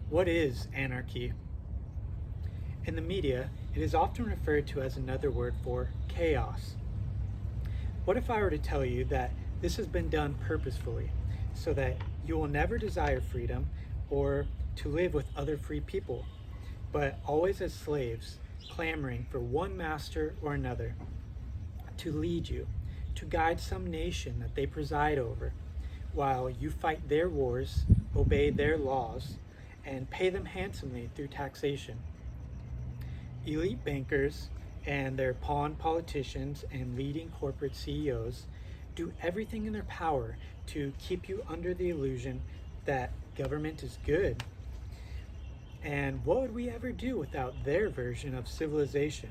What is anarchy? In the media, it is often referred to as another word for chaos. What if I were to tell you that this has been done purposefully so that you will never desire freedom or to live with other free people, but always as slaves, clamoring for one master or another to lead you, to guide some nation that they preside over, while you fight their wars, obey their laws, and pay them handsomely through taxation? Elite bankers and their pawn politicians and leading corporate CEOs do everything in their power to keep you under the illusion that government is good. And what would we ever do without their version of civilization?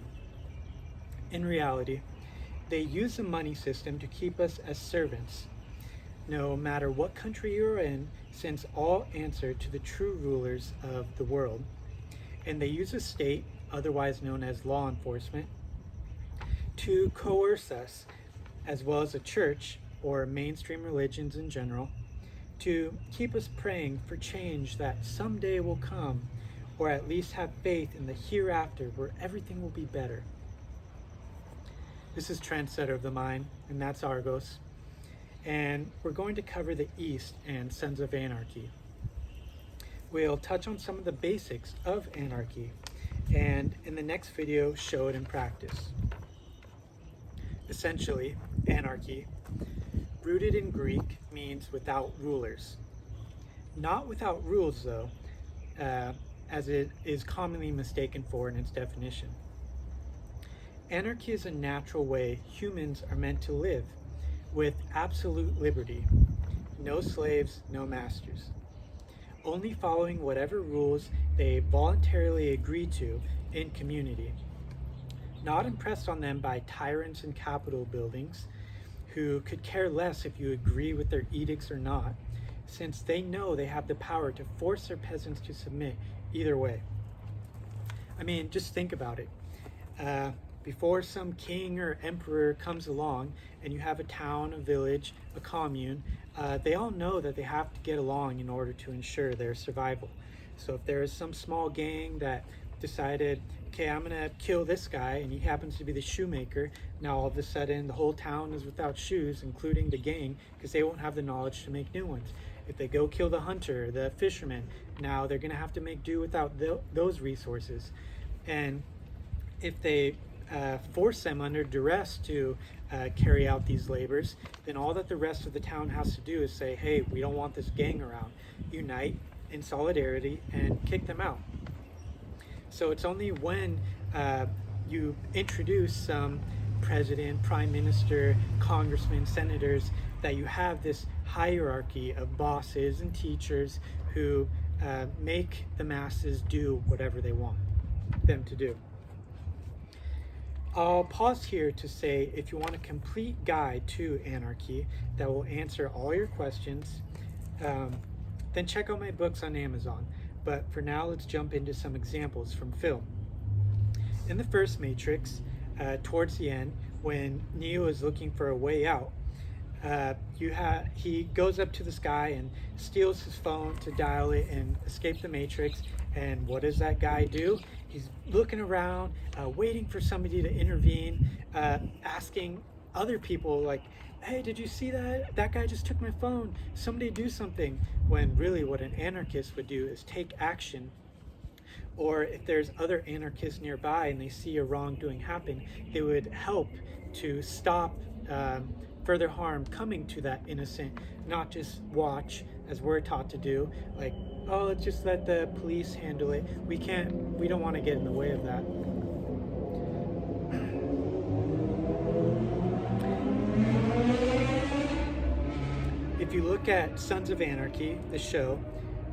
In reality, they use the money system to keep us as servants, no matter what country you're in, since all answer to the true rulers of the world. And they use a state, otherwise known as law enforcement, to coerce us, as well as a church, or mainstream religions in general, to keep us praying for change that someday will come, or at least have faith in the hereafter where everything will be better. This is Trendsetter of the Mind, and that's Argos. And we're going to cover the East and Sons of Anarchy. We'll touch on some of the basics of anarchy, and in the next video, show it in practice. Essentially, anarchy, rooted in Greek, means without rulers. Not without rules, though, as it is commonly mistaken for in its definition. Anarchy is a natural way humans are meant to live, with absolute liberty. No slaves, no masters. Only following whatever rules they voluntarily agree to in community. Not impressed on them by tyrants in Capitol buildings who could care less if you agree with their edicts or not, since they know they have the power to force their peasants to submit either way. I mean, just think about it. Before some king or emperor comes along and you have a town, a village, a commune, they all know that they have to get along in order to ensure their survival. So if there is some small gang that decided, okay, I'm gonna kill this guy, and he happens to be the shoemaker, now all of a sudden the whole town is without shoes, including the gang, because they won't have the knowledge to make new ones. If they go kill the hunter, the fisherman, now they're gonna have to make do without those resources. And if they force them under duress to carry out these labors, then all that the rest of the town has to do is say, hey, we don't want this gang around. Unite in solidarity and kick them out. So it's only when you introduce some president, prime minister, congressmen, senators, that you have this hierarchy of bosses and teachers who make the masses do whatever they want them to do. I'll pause here to say, if you want a complete guide to anarchy that will answer all your questions, then check out my books on Amazon. But for now, let's jump into some examples from film. In the first Matrix, towards the end, when Neo is looking for a way out, he goes up to the sky and steals his phone to dial it and escape the Matrix. And what does that guy do? He's looking around, waiting for somebody to intervene, asking other people like, hey, did you see that? That guy just took my phone. Somebody do something. When really what an anarchist would do is take action. Or if there's other anarchists nearby and they see a wrongdoing happen, they would help to stop further harm coming to that innocent, not just watch, as we're taught to do, like, oh, let's just let the police handle it. We don't want to get in the way of that. If you look at Sons of Anarchy, the show,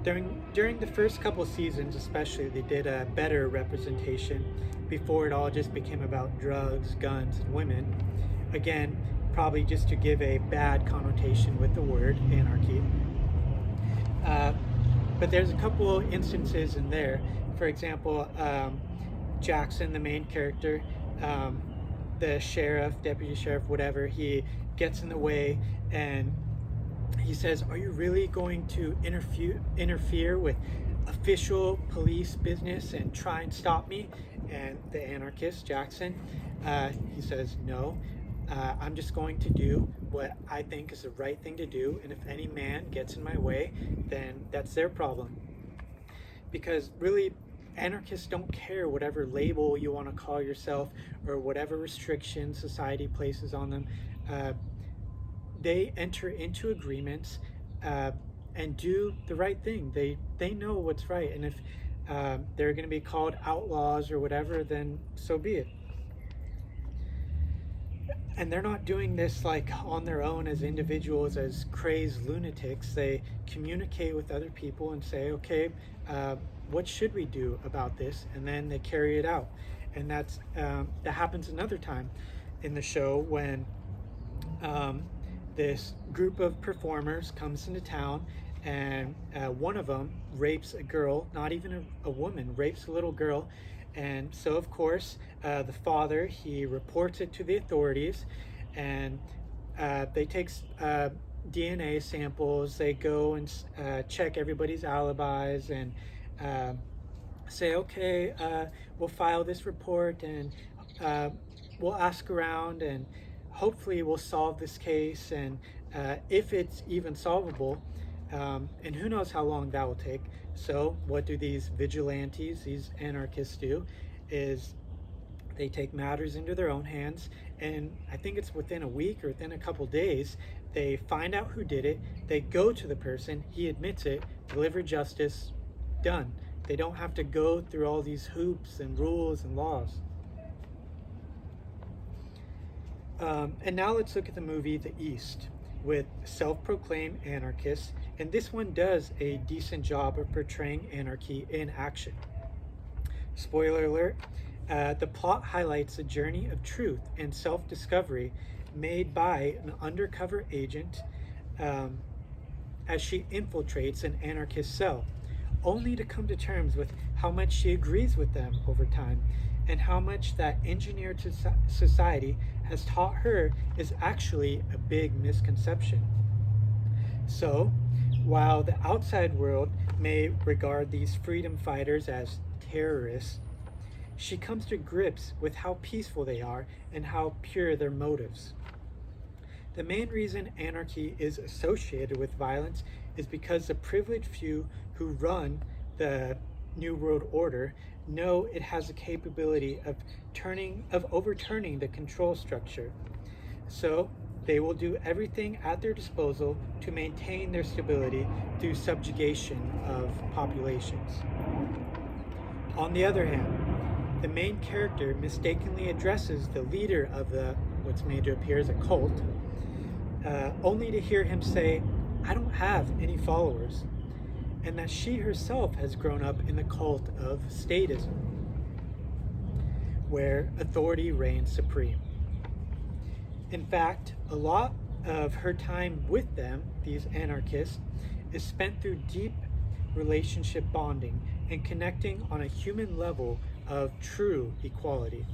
during the first couple seasons especially, they did a better representation before it all just became about drugs, guns, and women. Again, probably just to give a bad connotation with the word anarchy. But there's a couple instances in there. For example, Jackson, the main character, the sheriff, deputy sheriff, whatever, he gets in the way and he says, are you really going to interfere with official police business and try and stop me? And the anarchist, Jackson, he says, no, I'm just going to do what I think is the right thing to do. And if any man gets in my way, then that's their problem. Because really, anarchists don't care whatever label you want to call yourself or whatever restrictions society places on them. They enter into agreements and do the right thing. They know what's right, and if they're going to be called outlaws or whatever, then so be it. And they're not doing this like on their own as individuals, as crazed lunatics. They communicate with other people and say, okay, what should we do about this? And then they carry it out. And that happens another time in the show when this group of performers comes into town, and one of them rapes a girl, not even a woman, rapes a little girl. And so, of course, the father, he reports it to the authorities, and they take DNA samples. They go and check everybody's alibis and say, okay, we'll file this report, and we'll ask around, and hopefully we'll solve this case. And if it's even solvable, and who knows how long that will take. So what do these vigilantes, these anarchists do, is they take matters into their own hands, and I think it's within a week or within a couple days, they find out who did it, they go to the person, he admits it, deliver justice, done. They don't have to go through all these hoops and rules and laws. And now let's look at the movie The East, with self-proclaimed anarchists, and this one does a decent job of portraying anarchy in action. Spoiler alert, the plot highlights the journey of truth and self-discovery made by an undercover agent as she infiltrates an anarchist cell, only to come to terms with how much she agrees with them over time, and how much that engineered society has taught her is actually a big misconception. So, while the outside world may regard these freedom fighters as terrorists, she comes to grips with how peaceful they are and how pure their motives. The main reason anarchy is associated with violence is because the privileged few who run the New World Order know it has the capability of overturning the control structure. So they will do everything at their disposal to maintain their stability through subjugation of populations. On the other hand, the main character mistakenly addresses the leader of what's made to appear as a cult, only to hear him say, "I don't have any followers," and that she herself has grown up in the cult of statism, where authority reigns supreme. In fact, a lot of her time with them, these anarchists, is spent through deep relationship bonding and connecting on a human level of true equality.